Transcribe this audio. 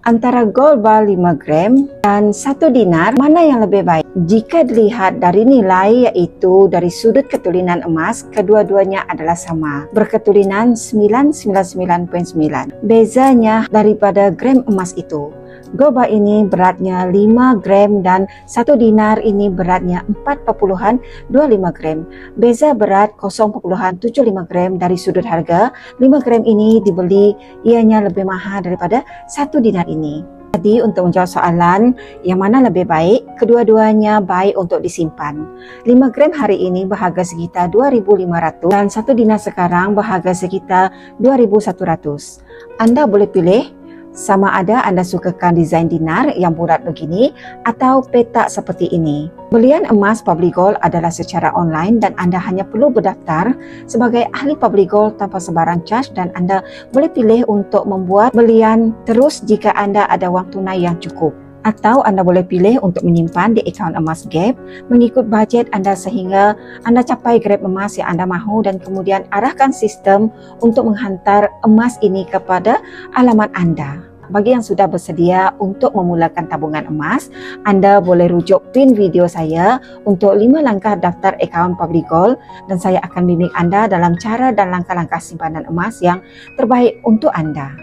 Antara gold bar 5 gram dan 1 dinar, mana yang lebih baik? Jika dilihat dari nilai, iaitu dari sudut ketulinan emas, kedua-duanya adalah sama, berketulinan 999.9. Bezanya daripada gram emas itu, gold bar ini beratnya 5 gram dan 1 dinar ini beratnya 4,25 gram. Beza berat 0,75 gram. Dari sudut harga, 5 gram ini dibeli ianya lebih mahal daripada 1 dinar ini. Jadi untuk menjawab soalan yang mana lebih baik, kedua-duanya baik untuk disimpan. 5 gram hari ini berharga sekitar 2.500 dan 1 dinar sekarang berharga sekitar 2.100. Anda boleh pilih sama ada anda sukakan desain dinar yang bulat begini atau petak seperti ini. Belian emas public gold adalah secara online dan anda hanya perlu berdaftar sebagai ahli public gold tanpa sebarang charge, dan anda boleh pilih untuk membuat belian terus jika anda ada wang tunai yang cukup. Atau anda boleh pilih untuk menyimpan di akaun emas Gap mengikut bajet anda sehingga anda capai grade emas yang anda mahu, dan kemudian arahkan sistem untuk menghantar emas ini kepada alamat anda. Bagi yang sudah bersedia untuk memulakan tabungan emas, anda boleh rujuk pin video saya untuk 5 langkah daftar akaun public gold, dan saya akan bimbing anda dalam cara dan langkah-langkah simpanan emas yang terbaik untuk anda.